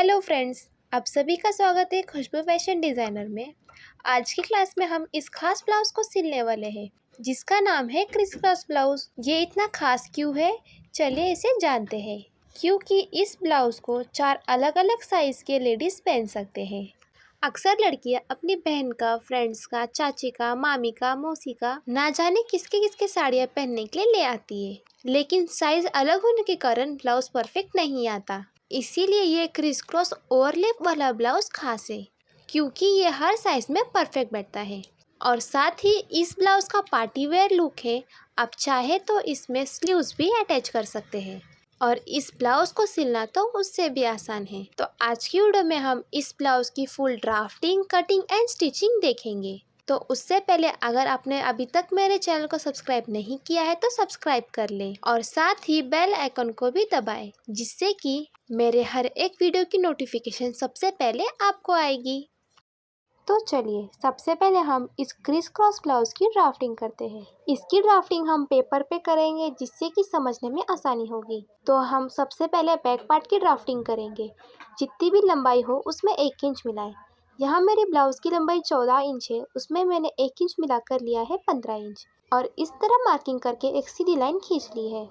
Hello friends, आप सभी का स्वागत है खुशबू फैशन डिज़ाइनर में। आज की क्लास में हम इस खास ब्लाउज़ को सिलने वाले हैं जिसका नाम है क्रिस क्रॉस ब्लाउज़। ये इतना खास क्यों है, चलिए इसे जानते हैं। क्योंकि इस ब्लाउज़ को 4 अलग अलग साइज़ के लेडीज़ पहन सकते हैं। अक्सर लड़कियां अपनी बहन का, फ्रेंड्स का, चाची का, मामी का, मौसी का ना जाने किसके किसके साड़ियाँ पहनने के लिए ले आती है, लेकिन साइज़ अलग होने के कारण ब्लाउज़ परफेक्ट नहीं आता। इसीलिए ये क्रिस क्रॉस ओवरलैप वाला ब्लाउज़ खास है क्योंकि ये हर साइज में परफेक्ट बैठता है। और साथ ही इस ब्लाउज़ का पार्टी वेयर लुक है। आप चाहे तो इसमें स्लीव्स भी अटैच कर सकते हैं और इस ब्लाउज़ को सिलना तो उससे भी आसान है। तो आज की वीडियो में हम इस ब्लाउज़ की full drafting, cutting and stitching देखेंगे। तो उससे पहले अगर आपने अभी तक मेरे चैनल को सब्सक्राइब नहीं किया है तो सब्सक्राइब कर लें और साथ ही बेल आइकन को भी दबाएं, जिससे कि मेरे हर एक वीडियो की नोटिफिकेशन सबसे पहले आपको आएगी। तो चलिए सबसे पहले हम इस क्रिस क्रॉस ब्लाउज़ की ड्राफ्टिंग करते हैं। इसकी ड्राफ्टिंग हम पेपर पे करेंगे जिससे कि समझने में आसानी होगी। तो हम सबसे पहले बैक पार्ट की ड्राफ्टिंग करेंगे। जितनी भी लंबाई हो उसमें 1 इंच मिलाएं। यहाँ मेरी ब्लाउज़ की लंबाई 14 इंच है, उसमें मैंने 1 इंच मिलाकर लिया है 15 इंच और इस तरह मार्किंग करके एक सीधी लाइन खींच ली है।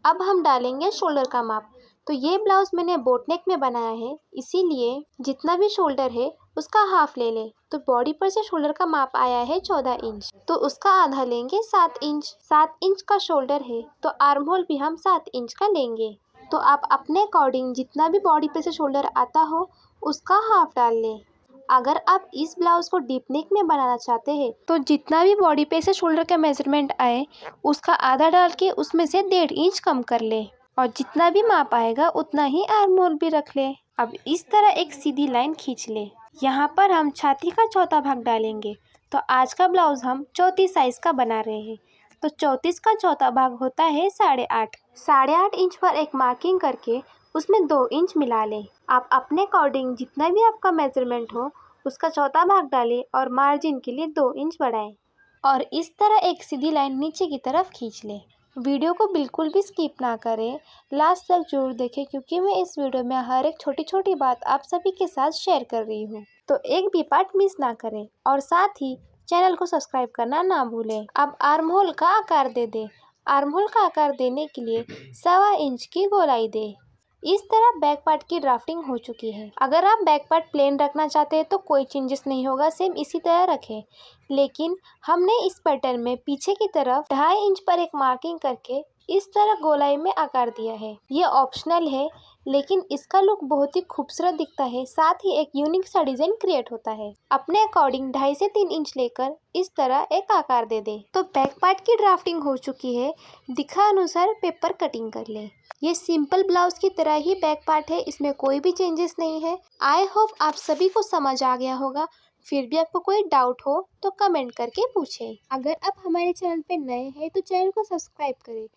अब हम डालेंगे शोल्डर का माप। तो ये ब्लाउज़ मैंने बोट नेक में बनाया है, इसीलिए जितना भी शोल्डर है उसका हाफ ले लें। तो बॉडी पर से शोल्डर का माप आया है 14 इंच, तो उसका आधा लेंगे 7 इंच। 7 इंच का शोल्डर है तो आर्म होल भी हम 7 इंच का लेंगे। तो आप अपने अकॉर्डिंग जितना भी बॉडी पे से शोल्डर आता हो उसका हाफ डाल लें। अगर आप इस ब्लाउज़ को डीप नेक में बनाना चाहते हैं तो जितना भी बॉडी पे से शोल्डर का मेजरमेंट आए उसका आधा डाल के उसमें से 1.5 इंच कम कर ले और जितना भी माप आएगा उतना ही आर्म होल भी रख ले। अब इस तरह एक सीधी लाइन खींच ले। यहाँ पर हम छाती का चौथा भाग डालेंगे। तो आज का ब्लाउज़ हम 34 साइज़ का बना रहे हैं। तो 34 का चौथा भाग होता है 8.5। 8.5 इंच पर एक मार्किंग करके उसमें 2 इंच मिला लें। आप अपने अकॉर्डिंग जितना भी आपका मेजरमेंट हो उसका चौथा भाग डालें और मार्जिन के लिए 2 इंच बढ़ाएं और इस तरह एक सीधी लाइन नीचे की तरफ खींच लें। वीडियो को बिल्कुल भी स्किप ना करें, लास्ट तक जरूर देखें क्योंकि मैं इस वीडियो में हर एक छोटी छोटी बात आप सभी के साथ शेयर कर रही हूँ। तो एक भी पार्ट मिस ना करें और साथ ही चैनल को सब्सक्राइब करना ना भूलें। अब आर्म होल का आकार दे दें। आर्म होल का आकार देने के लिए 1.25 इंच की गोलाई दें। इस तरह बैक पार्ट की ड्राफ्टिंग हो चुकी है। अगर आप बैक पार्ट प्लेन रखना चाहते हैं तो कोई चेंजेस नहीं होगा, सेम इसी तरह रखें। लेकिन हमने इस पैटर्न में पीछे की तरफ 2.5 इंच पर एक मार्किंग करके इस तरह गोलाई में आकार दिया है। ये ऑप्शनल है लेकिन इसका लुक बहुत ही खूबसूरत दिखता है, साथ ही एक यूनिक सा डिजाइन क्रिएट होता है। अपने अकॉर्डिंग 2.5 से 3 इंच लेकर इस तरह एक आकार दे दे। तो बैक पार्ट की ड्राफ्टिंग हो चुकी है, दिखा अनुसार पेपर कटिंग कर ले। ये सिंपल ब्लाउज की तरह ही बैक पार्ट है, इसमें कोई भी चेंजेस नहीं है। आई होप आप सभी को समझ आ गया होगा। फिर भी आपको कोई डाउट हो तो कमेंट करके पूछें। अगर आप हमारे चैनल पे नए हैं तो चैनल को सब्सक्राइब करें,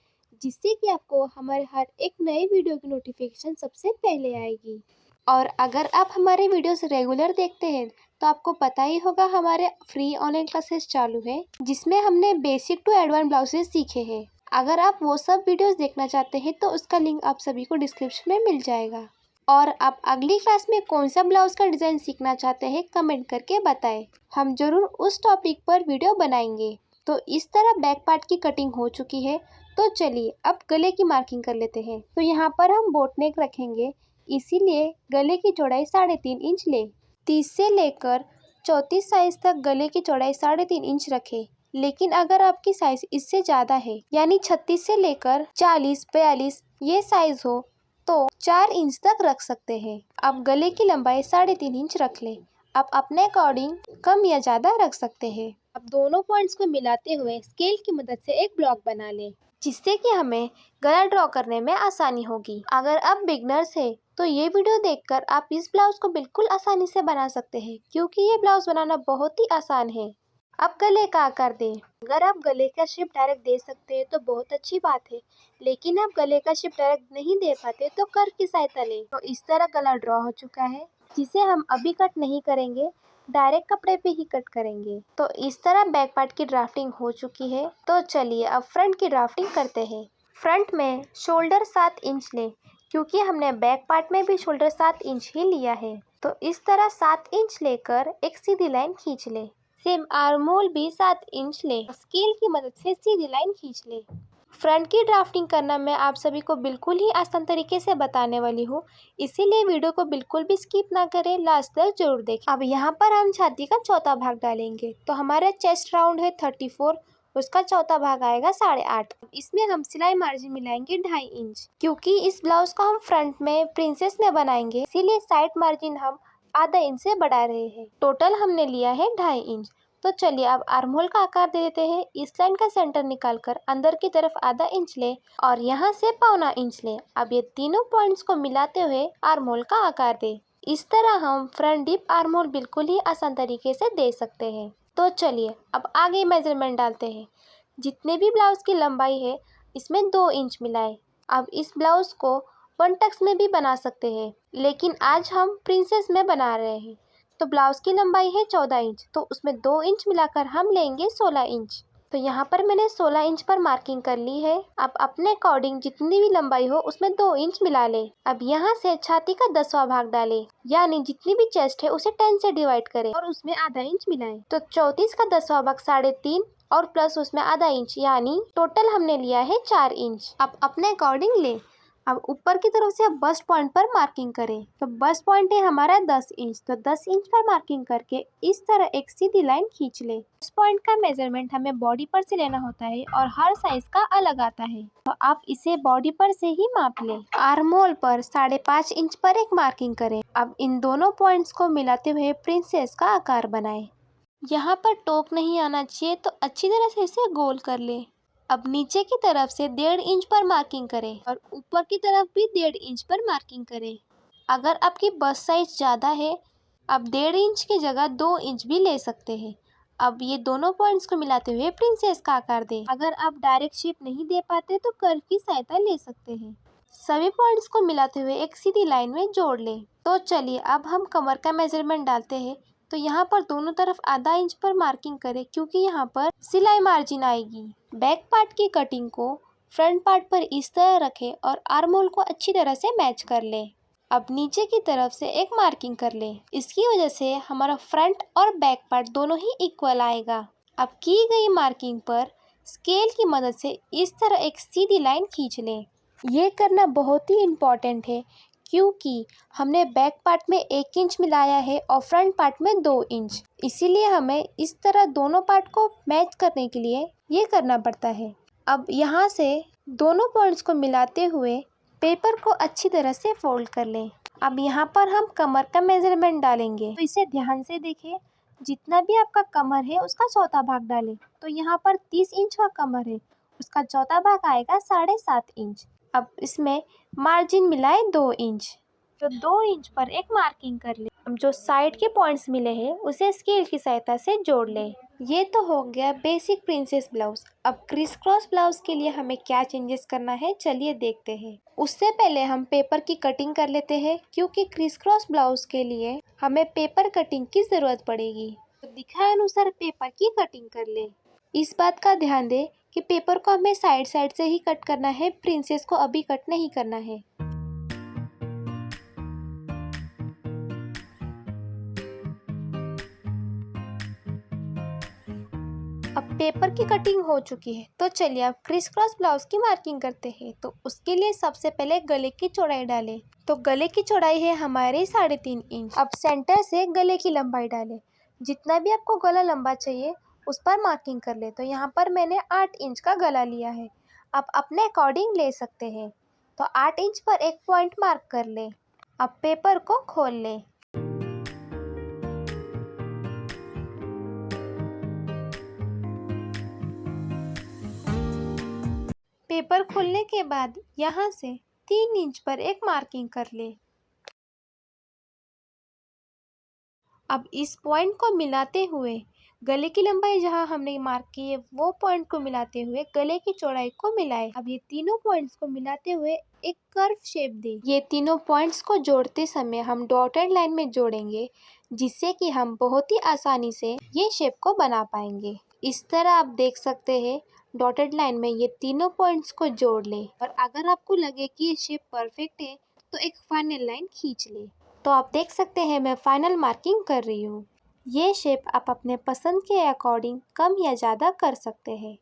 जिससे कि आपको हमारे हर एक नए वीडियो की नोटिफिकेशन सबसे पहले आएगी। और अगर आप हमारे वीडियोस रेगुलर देखते हैं तो आपको पता ही होगा हमारे फ्री ऑनलाइन क्लासेस चालू है जिसमें हमने बेसिक टू एडवांस ब्लाउजेस सीखे हैं। अगर आप वो सब वीडियोस देखना चाहते हैं तो उसका लिंक आप सभी को डिस्क्रिप्शन में मिल जाएगा। और आप अगली क्लास में कौन सा ब्लाउज का डिज़ाइन सीखना चाहते हैं कमेंट करके बताएं, हम जरूर उस टॉपिक पर वीडियो बनाएंगे। तो इस तरह बैक पार्ट की कटिंग हो चुकी है। तो चलिए अब गले की मार्किंग कर लेते हैं। तो यहाँ पर हम बोट नेक रखेंगे, इसीलिए गले की चौड़ाई 3.5 इंच ले। 30 से लेकर 34 साइज तक गले की चौड़ाई 3.5 इंच रखें। लेकिन अगर आपकी साइज इससे ज़्यादा है यानी 36 से लेकर 40-42 ये साइज हो तो 4 इंच तक रख सकते हैं। अब गले की लंबाई 3.5 इंच रख लें। आप अपने अकॉर्डिंग कम या ज़्यादा रख सकते हैं। अब दोनों पॉइंट्स को मिलाते हुए स्केल की मदद से एक ब्लॉक बना लें, जिससे कि हमें गला ड्रॉ करने में आसानी होगी। अगर आप बिगनर्स हैं तो ये वीडियो देखकर आप इस ब्लाउज को बिल्कुल आसानी से बना सकते हैं क्योंकि ये ब्लाउज बनाना बहुत ही आसान है। अब गले का आकार दें। अगर आप गले का शेप डायरेक्ट दे सकते हैं तो बहुत अच्छी बात है, लेकिन आप गले का शेप डायरेक्ट नहीं दे पाते तो कर्व की सहायता लें। तो इस तरह गला ड्रॉ हो चुका है, जिसे हम अभी कट नहीं करेंगे, डायरेक्ट कपड़े पे ही कट करेंगे। तो इस तरह बैक पार्ट की ड्राफ्टिंग हो चुकी है। तो चलिए अब फ्रंट की ड्राफ्टिंग करते हैं। फ्रंट में शोल्डर 7 इंच लें। क्योंकि हमने बैक पार्ट में भी शोल्डर 7 इंच ही लिया है। तो इस तरह 7 इंच लेकर एक सीधी लाइन खींच ले। सेम आर्म होल भी 7 इंच ले, स्केल की मदद से सीधी लाइन खींच ले। फ्रंट की ड्राफ्टिंग करना मैं आप सभी को बिल्कुल ही आसान तरीके से बताने वाली हूँ, इसीलिए वीडियो को बिल्कुल भी स्किप ना करें, लास्ट तक जरूर देखें। अब यहाँ पर हम छाती का चौथा भाग डालेंगे। तो हमारा चेस्ट राउंड है 34, उसका चौथा भाग आएगा 8.5। इसमें हम सिलाई मार्जिन मिलाएंगे 2.5 इंच। क्योंकि इस ब्लाउज को हम फ्रंट में प्रिंसेस में बनाएंगे, इसीलिए साइड मार्जिन हम आधा इंच से बढ़ा रहे हैं। टोटल हमने लिया है 2.5 इंच। तो चलिए अब आर्म होल का आकार दे देते हैं। इस लाइन का सेंटर निकालकर अंदर की तरफ आधा इंच ले और यहाँ से 1.25 इंच ले। अब ये तीनों पॉइंट्स को मिलाते हुए आर्म होल का आकार दे। इस तरह हम फ्रंट डीप आर्म होल बिल्कुल ही आसान तरीके से दे सकते हैं। तो चलिए अब आगे मेजरमेंट डालते हैं। जितने भी ब्लाउज की लंबाई है इसमें 2 इंच मिलाए। अब इस ब्लाउज को 1 टक्स में भी बना सकते हैं, लेकिन आज हम प्रिंसेस में बना रहे हैं। तो ब्लाउज की लंबाई है 14 इंच, तो उसमें 2 इंच मिलाकर हम लेंगे 16 इंच। तो यहाँ पर मैंने 16 इंच पर मार्किंग कर ली है। अब अपने अकॉर्डिंग जितनी भी लंबाई हो उसमें 2 इंच मिला ले। अब यहाँ से छाती का 10वां भाग डालें, यानी जितनी भी चेस्ट है उसे 10 से डिवाइड करें और उसमें आधा इंच मिलाएं। तो 34 का 10वां भाग 3.5 और प्लस उसमें आधा इंच, यानी टोटल हमने लिया है 4 इंच। अब अपने अकॉर्डिंग ले। अब ऊपर की तरफ से अब बस्ट पॉइंट पर मार्किंग करें। तो बस्ट पॉइंट है हमारा 10 इंच, तो 10 इंच पर मार्किंग करके इस तरह एक सीधी लाइन खींच ले। बस्ट पॉइंट का मेजरमेंट हमें बॉडी पर से लेना होता है और हर साइज का अलग आता है, तो आप इसे बॉडी पर से ही माप ले। आर्म होल पर 5.5 इंच पर एक मार्किंग करें। अब इन दोनों पॉइंट्स को मिलाते हुए प्रिंसेस का आकार बनाएं। यहाँ पर टोक नहीं आना चाहिए, तो अच्छी तरह से इसे गोल कर ले। अब नीचे की तरफ से 1.5 इंच पर मार्किंग करें और ऊपर की तरफ भी 1.5 इंच पर मार्किंग करें। अगर आपकी बस्ट साइज ज़्यादा है, आप 1.5 इंच की जगह 2 इंच भी ले सकते हैं। अब ये दोनों पॉइंट्स को मिलाते हुए प्रिंसेस का आकार दें। अगर आप डायरेक्ट शेप नहीं दे पाते तो कर्व की सहायता ले सकते हैं। सभी पॉइंट्स को मिलाते हुए एक सीधी लाइन में जोड़ लें। तो चलिए अब हम कमर का मेजरमेंट डालते हैं। तो यहाँ पर दोनों तरफ आधा इंच पर मार्किंग करें, क्योंकि यहाँ पर सिलाई मार्जिन आएगी। बैक पार्ट की कटिंग को फ्रंट पार्ट पर इस तरह रखें और आर्म होल को अच्छी तरह से मैच कर लें। अब नीचे की तरफ से एक मार्किंग कर लें। इसकी वजह से हमारा फ्रंट और बैक पार्ट दोनों ही इक्वल आएगा। अब की गई मार्किंग पर स्केल की मदद से इस तरह एक सीधी लाइन खींच लें। ये करना बहुत ही इम्पॉर्टेंट है, क्योंकि हमने बैक पार्ट में 1 इंच मिलाया है और फ्रंट पार्ट में 2 इंच। इसीलिए हमें इस तरह दोनों पार्ट को मैच करने के लिए ये करना पड़ता है। अब यहाँ से दोनों पॉइंट्स को मिलाते हुए पेपर को अच्छी तरह से फोल्ड कर लें। अब यहाँ पर हम कमर का मेजरमेंट डालेंगे, तो इसे ध्यान से देखें। जितना भी आपका कमर है उसका चौथा भाग डालें। तो यहाँ पर 30 इंच का कमर है, उसका चौथा भाग आएगा 7.5 इंच। अब इसमें मार्जिन मिलाए 2 इंच। तो 2 इंच पर एक मार्किंग कर ले। अब जो साइड के पॉइंट्स मिले हैं उसे स्केल की सहायता से जोड़ ले। ये तो हो गया बेसिक प्रिंसेस ब्लाउज। अब क्रिस क्रॉस ब्लाउज के लिए हमें क्या चेंजेस करना है, चलिए देखते हैं। उससे पहले हम पेपर की कटिंग कर लेते हैं, क्योंकि क्रिस क्रॉस ब्लाउज के लिए हमें पेपर कटिंग की ज़रूरत पड़ेगी। तो दिखाए अनुसार पेपर की कटिंग कर ले। इस बात का ध्यान दें कि पेपर को हमें साइड से ही कट करना है, प्रिंसेस को अभी कट नहीं करना है। अब पेपर की कटिंग हो चुकी है, तो चलिए अब क्रिस क्रॉस ब्लाउज की मार्किंग करते हैं। तो उसके लिए सबसे पहले गले की चौड़ाई डालें। तो गले की चौड़ाई है हमारे 3.5 इंच। अब सेंटर से गले की लंबाई डालें। जितना भी आपको गला लंबा चाहिए उस पर मार्किंग कर ले। तो यहाँ पर मैंने 8 इंच का गला लिया है, आप अपने अकॉर्डिंग ले सकते हैं। तो 8 इंच पर एक पॉइंट मार्क कर ले। अब पेपर को खोल ले। पेपर खोलने के बाद यहाँ से 3 इंच पर एक मार्किंग कर ले। अब इस पॉइंट को मिलाते हुए गले की लंबाई जहाँ हमने मार्क की है वो पॉइंट को मिलाते हुए गले की चौड़ाई को मिलाए। अब ये तीनों पॉइंट्स को मिलाते हुए एक कर्व शेप दे। ये तीनों पॉइंट्स को जोड़ते समय हम डॉटेड लाइन में जोड़ेंगे, जिससे कि हम बहुत ही आसानी से ये शेप को बना पाएंगे। इस तरह आप देख सकते हैं डॉटेड लाइन में ये तीनों पॉइंट्स को जोड़ लें और अगर आपको लगे कि ये शेप परफेक्ट है तो एक फाइनल लाइन खींच लें। तो आप देख सकते हैं मैं फाइनल मार्किंग कर रही हूँ। ये शेप आप अपने पसंद के अकॉर्डिंग कम या ज़्यादा कर सकते हैं।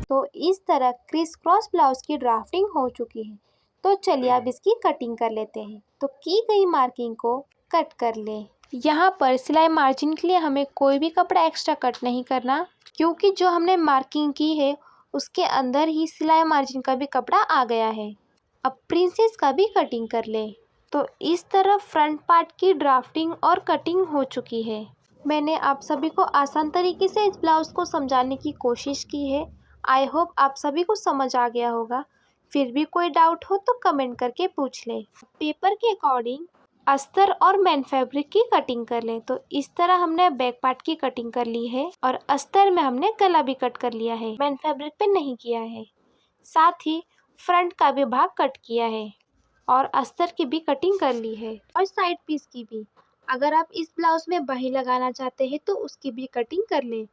तो इस तरह क्रिस क्रॉस ब्लाउज की ड्राफ्टिंग हो चुकी है। तो चलिए अब इसकी कटिंग कर लेते हैं। तो की गई मार्किंग को कट कर लें। यहाँ पर सिलाई मार्जिन के लिए हमें कोई भी कपड़ा एक्स्ट्रा कट नहीं करना, क्योंकि जो हमने मार्किंग की है उसके अंदर ही सिलाई मार्जिन का भी कपड़ा आ गया है। अब प्रिंसेस का भी कटिंग कर लें। तो इस तरह फ्रंट पार्ट की ड्राफ्टिंग और कटिंग हो चुकी है। मैंने आप सभी को आसान तरीके से इस ब्लाउज को समझाने की कोशिश की है। आई होप आप सभी को समझ आ गया होगा। फिर भी कोई डाउट हो तो कमेंट करके पूछ लें। पेपर के अकॉर्डिंग अस्तर और मैन फैब्रिक की कटिंग कर लें। तो इस तरह हमने बैक पार्ट की कटिंग कर ली है और अस्तर में हमने गला भी कट कर लिया है, मैन फैब्रिक पे नहीं किया है। साथ ही फ्रंट का भी भाग कट किया है और अस्तर की भी कटिंग कर ली है और साइड पीस की भी। अगर आप इस ब्लाउज में बाही लगाना चाहते हैं तो उसकी भी कटिंग कर लें।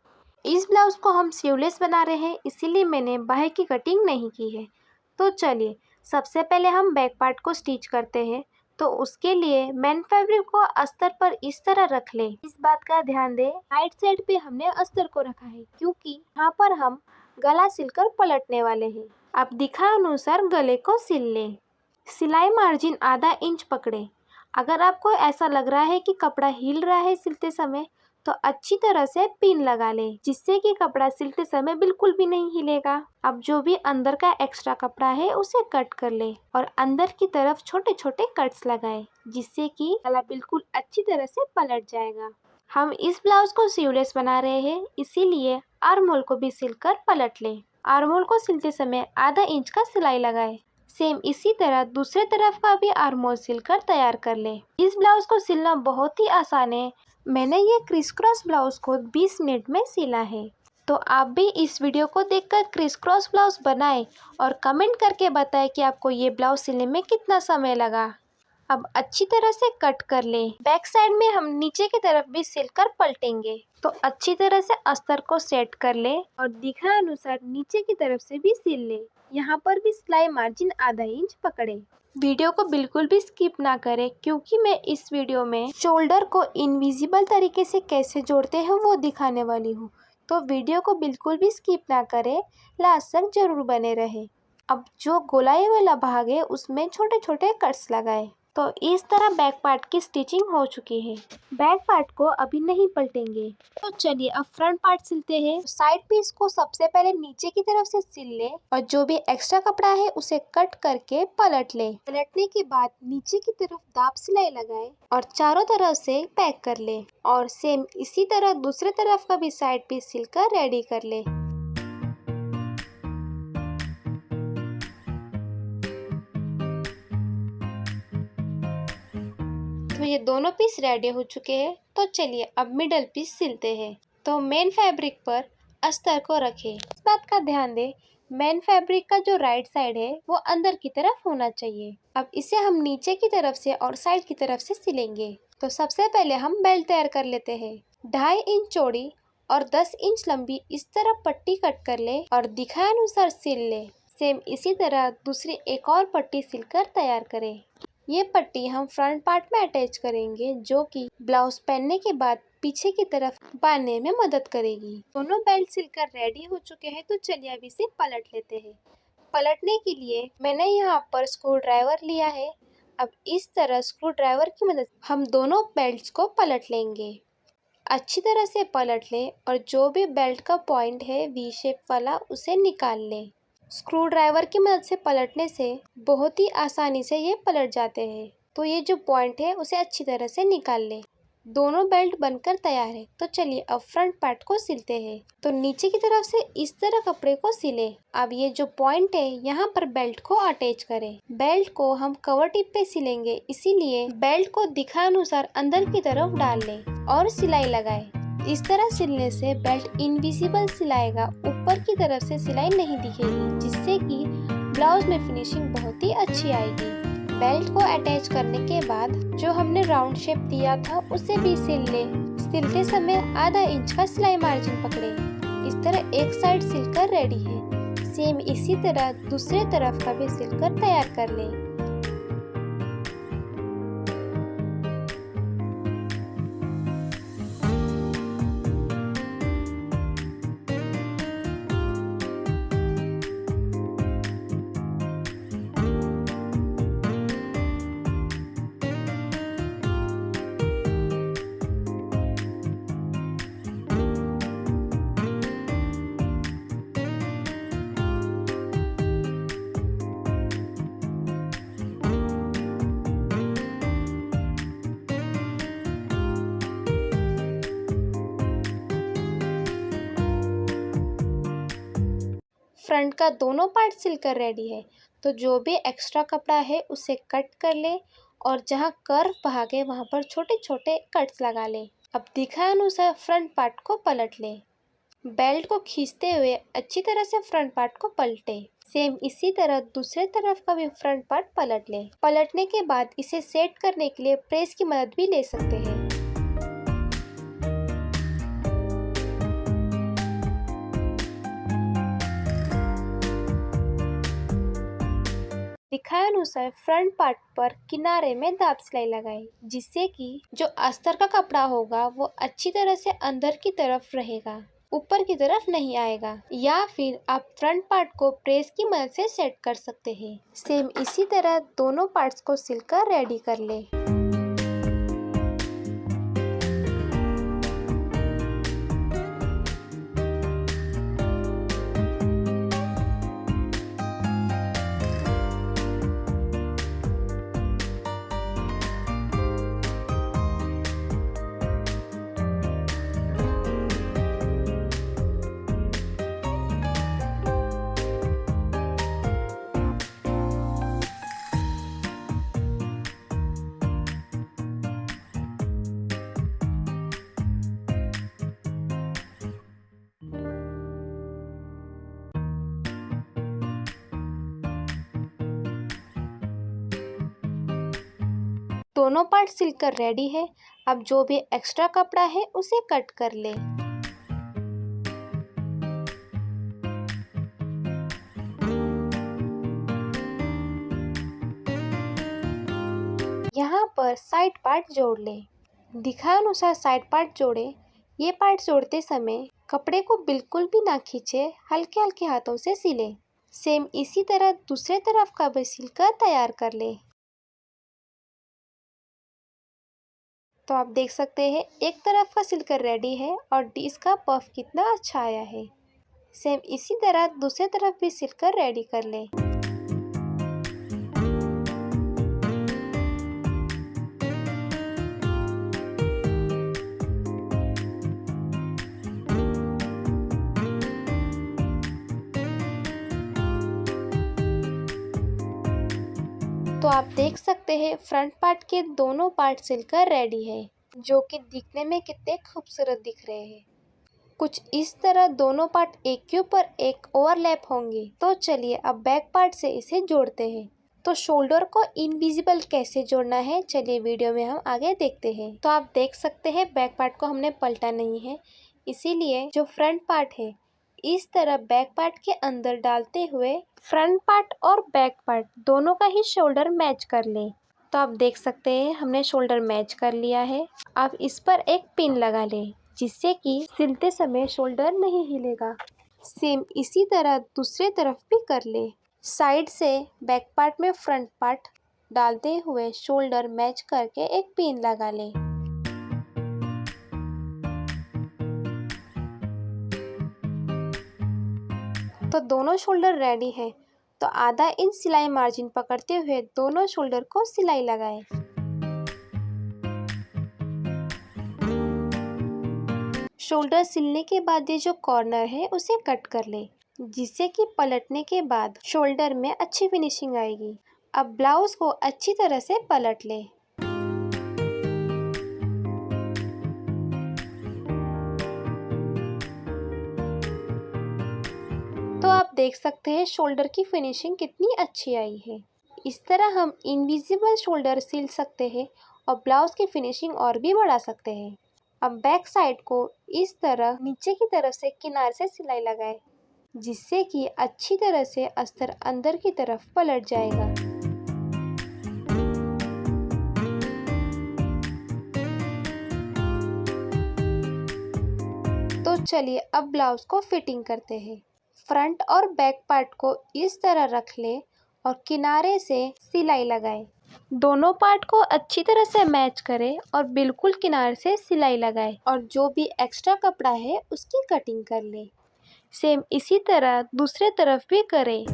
इस ब्लाउज को हम स्लीवलेस बना रहे हैं, इसीलिए मैंने बाही की कटिंग नहीं की है। तो चलिए सबसे पहले हम बैक पार्ट को स्टिच करते हैं। तो उसके लिए मैन फैब्रिक को अस्तर पर इस तरह रख लें। इस बात का ध्यान दें, राइट साइड पे हमने अस्तर को रखा है क्योंकि यहाँ पर हम गला सिलकर पलटने वाले हैं। अब दिखा अनुसार गले को सिल लें। सिलाई मार्जिन आधा इंच पकड़े। अगर आपको ऐसा लग रहा है कि कपड़ा हिल रहा है सिलते समय तो अच्छी तरह से पिन लगा लें, जिससे कि कपड़ा सिलते समय बिल्कुल भी नहीं हिलेगा। अब जो भी अंदर का एक्स्ट्रा कपड़ा है उसे कट कर ले और अंदर की तरफ छोटे छोटे कट्स लगाएं, जिससे कि गला बिल्कुल अच्छी तरह से पलट जाएगा। हम इस ब्लाउज को स्लीवलेस बना रहे हैं, इसीलिए आर्म होल को भी सिलकर पलट लें। आर्म होल को सिलते समय आधा इंच का सिलाई लगाएं। सेम इसी तरह दूसरे तरफ का भी आर्म होल सिलकर तैयार कर लें। इस ब्लाउज को सिलना बहुत ही आसान है। मैंने ये क्रिस क्रॉस ब्लाउज को 20 मिनट में सिला है। तो आप भी इस वीडियो को देखकर क्रिस क्रॉस ब्लाउज बनाएं और कमेंट करके बताएं कि आपको ये ब्लाउज सिलने में कितना समय लगा। अब अच्छी तरह से कट कर लें। बैक साइड में हम नीचे की तरफ भी सिलकर पलटेंगे। तो अच्छी तरह से अस्तर को सेट कर लें और दिखा अनुसार नीचे की तरफ से भी सिल लें। यहाँ पर भी सिलाई मार्जिन आधा इंच पकड़े। वीडियो को बिल्कुल भी स्किप ना करें, क्योंकि मैं इस वीडियो में शोल्डर को इनविजिबल तरीके से कैसे जोड़ते हैं वो दिखाने वाली हूँ। तो वीडियो को बिल्कुल भी स्किप ना करें, लास्ट तक जरूर बने रहे। अब जो गोलाई वाला भाग है उसमें छोटे छोटे कट्स लगाएं। तो इस तरह बैक पार्ट की स्टिचिंग हो चुकी है। बैक पार्ट को अभी नहीं पलटेंगे। तो चलिए अब फ्रंट पार्ट सिलते हैं। साइड पीस को सबसे पहले नीचे की तरफ से सिल लें और जो भी एक्स्ट्रा कपड़ा है उसे कट करके पलट लें। पलटने के बाद नीचे की तरफ दाब सिलाई लगाएं और चारों तरफ से पैक कर लें और सेम इसी तरह दूसरे तरफ का भी साइड पीस सिलकर रेडी कर लें। तो ये दोनों पीस रेडी हो चुके हैं। तो चलिए अब मिडल पीस सिलते हैं। तो मेन फैब्रिक पर अस्तर को रखें। इस बात का ध्यान दें, मेन फैब्रिक का जो राइट साइड है वो अंदर की तरफ होना चाहिए। अब इसे हम नीचे की तरफ से और साइड की तरफ से सिलेंगे। तो सबसे पहले हम बेल्ट तैयार कर लेते हैं। 2.5 इंच चौड़ी और 10 इंच लंबी इस तरह पट्टी कट कर ले और दिखाए अनुसार सिल ले। सेम इसी तरह दूसरी एक और पट्टी सिलकर तैयार करें। ये पट्टी हम फ्रंट पार्ट में अटैच करेंगे, जो कि ब्लाउज पहनने के बाद पीछे की तरफ बांधने में मदद करेगी। दोनों बेल्ट सिलकर रेडी हो चुके हैं। तो चलिए अब इसे पलट लेते हैं। पलटने के लिए मैंने यहाँ पर स्क्रू ड्राइवर लिया है। अब इस तरह स्क्रू ड्राइवर की मदद हम दोनों बेल्ट्स को पलट लेंगे। अच्छी तरह से पलट लें और जो भी बेल्ट का पॉइंट है वी शेप वाला उसे निकाल लें। स्क्रू ड्राइवर की मदद से पलटने से बहुत ही आसानी से ये पलट जाते हैं। तो ये जो पॉइंट है उसे अच्छी तरह से निकाल लें। दोनों बेल्ट बनकर तैयार है। तो चलिए अब फ्रंट पार्ट को सिलते हैं। तो नीचे की तरफ से इस तरह कपड़े को सिलें। अब ये जो पॉइंट है यहाँ पर बेल्ट को अटैच करें। बेल्ट को हम कवर टिप पे सिलेंगे, इसीलिए बेल्ट को दिखा अनुसार अंदर की तरफ डाल लें और सिलाई लगाएं। इस तरह सिलने से बेल्ट इनविजिबल सिलाएगा, ऊपर की तरफ से सिलाई नहीं दिखेगी, जिससे कि ब्लाउज में फिनिशिंग बहुत ही अच्छी आएगी। बेल्ट को अटैच करने के बाद जो हमने राउंड शेप दिया था उसे भी सिल ले। सिलते समय आधा इंच का सिलाई मार्जिन पकड़े। इस तरह एक साइड सिलकर रेडी है। सेम इसी तरह दूसरे तरफ का भी सिलकर तैयार कर ले। फ्रंट का दोनों पार्ट सिलकर रेडी है, तो जो भी एक्स्ट्रा कपड़ा है उसे कट कर ले और जहां कर्व भागे वहां पर छोटे छोटे कट्स लगा ले। अब दिखाए अनुसार फ्रंट पार्ट को पलट ले। बेल्ट को खींचते हुए अच्छी तरह से फ्रंट पार्ट को पलटे। सेम इसी तरह दूसरे तरफ का भी फ्रंट पार्ट पलट ले। पलटने के बाद इसे सेट करने के लिए प्रेस की मदद भी ले सकते हैं। दिखाए अनुसार फ्रंट पार्ट पर किनारे में दाब सिलाई लगाई, जिससे कि जो अस्तर का कपड़ा होगा वो अच्छी तरह से अंदर की तरफ रहेगा, ऊपर की तरफ नहीं आएगा। या फिर आप फ्रंट पार्ट को प्रेस की मदद से सेट कर सकते हैं। सेम इसी तरह दोनों पार्ट्स को सिलकर रेडी कर ले। दोनों पार्ट सिलकर रेडी है। अब जो भी एक्स्ट्रा कपड़ा है उसे कट कर ले। यहाँ पर साइड पार्ट जोड़ ले। दिखाए अनुसार साइड पार्ट जोड़े। ये पार्ट जोड़ते समय कपड़े को बिल्कुल भी ना खींचे, हल्के हल्के हाथों से सिले। सेम इसी तरह दूसरे तरफ का भी सिलकर तैयार कर ले। तो आप देख सकते हैं एक तरफ का सिलकर रेडी है और इसका पफ कितना अच्छा आया है। सेम इसी तरह दूसरे तरफ भी सिलकर रेडी कर ले। तो आप देख सकते हैं फ्रंट पार्ट के दोनों पार्ट सिलकर रेडी है, जो कि दिखने में कितने खूबसूरत दिख रहे हैं। कुछ इस तरह दोनों पार्ट एक के ऊपर एक ओवरलैप होंगे। तो चलिए अब बैक पार्ट से इसे जोड़ते हैं। तो शोल्डर को इनविजिबल कैसे जोड़ना है, चलिए वीडियो में हम आगे देखते हैं। तो आप देख सकते हैं बैक पार्ट को हमने पलटा नहीं है, इसीलिए जो फ्रंट पार्ट है इस तरह बैक पार्ट के अंदर डालते हुए फ्रंट पार्ट और बैक पार्ट दोनों का ही शोल्डर मैच कर ले। तो आप देख सकते हैं हमने शोल्डर मैच कर लिया है। अब इस पर एक पिन लगा ले, जिससे कि सिलते समय शोल्डर नहीं हिलेगा। सेम इसी तरह दूसरे तरफ भी कर ले। साइड से बैक पार्ट में फ्रंट पार्ट डालते हुए शोल्डर मैच करके एक पिन लगा ले। तो दोनों शोल्डर रेडी है। तो आधा इंच सिलाई मार्जिन पकड़ते हुए दोनों शोल्डर को सिलाई लगाए। शोल्डर सिलने के बाद ये जो कॉर्नर है उसे कट कर ले, जिससे कि पलटने के बाद शोल्डर में अच्छी फिनिशिंग आएगी। अब ब्लाउज को अच्छी तरह से पलट ले। तो आप देख सकते हैं शोल्डर की फिनिशिंग कितनी अच्छी आई है। इस तरह हम इनविजिबल शोल्डर सिल सकते हैं और ब्लाउज की फिनिशिंग और भी बढ़ा सकते हैं। अब बैक साइड को इस तरह नीचे की तरफ से किनारे से सिलाई लगाएं, जिससे कि अच्छी तरह से अस्तर अंदर की तरफ पलट जाएगा। तो चलिए अब ब्लाउज को फिटिंग करते हैं। फ्रंट और बैक पार्ट को इस तरह रख लें और किनारे से सिलाई लगाएं। दोनों पार्ट को अच्छी तरह से मैच करें और बिल्कुल किनारे से सिलाई लगाएं और जो भी एक्स्ट्रा कपड़ा है उसकी कटिंग कर लें। सेम इसी तरह दूसरे तरफ भी करें।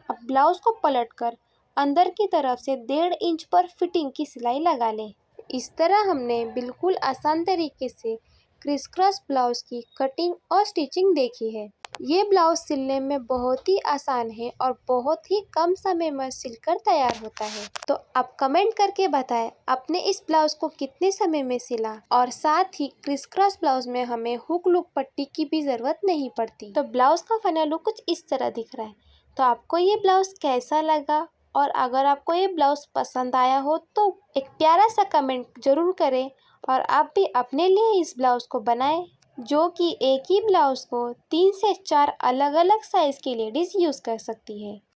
अब ब्लाउज को पलटकर अंदर की तरफ से 1.5 इंच पर फिटिंग की सिलाई लगा लें। इस तरह हमने बिल्कुल आसान तरीके से क्रिस क्रॉस ब्लाउज की कटिंग और स्टिचिंग देखी है। ये ब्लाउज सिलने में बहुत ही आसान है और बहुत ही कम समय में सिलकर तैयार होता है। तो आप कमेंट करके बताएं आपने इस ब्लाउज को कितने समय में सिला, और साथ ही क्रिस क्रॉस ब्लाउज में हमें हुक लुक पट्टी की भी ज़रूरत नहीं पड़ती। तो ब्लाउज का फाइनल लुक कुछ इस तरह दिख रहा है। तो आपको ये ब्लाउज कैसा लगा, और अगर आपको ये ब्लाउज पसंद आया हो तो एक प्यारा सा कमेंट ज़रूर करें, और आप भी अपने लिए इस ब्लाउज को बनाएं, जो कि एक ही ब्लाउज को 3 से 4 अलग अलग साइज़ की लेडीज़ यूज़ कर सकती है।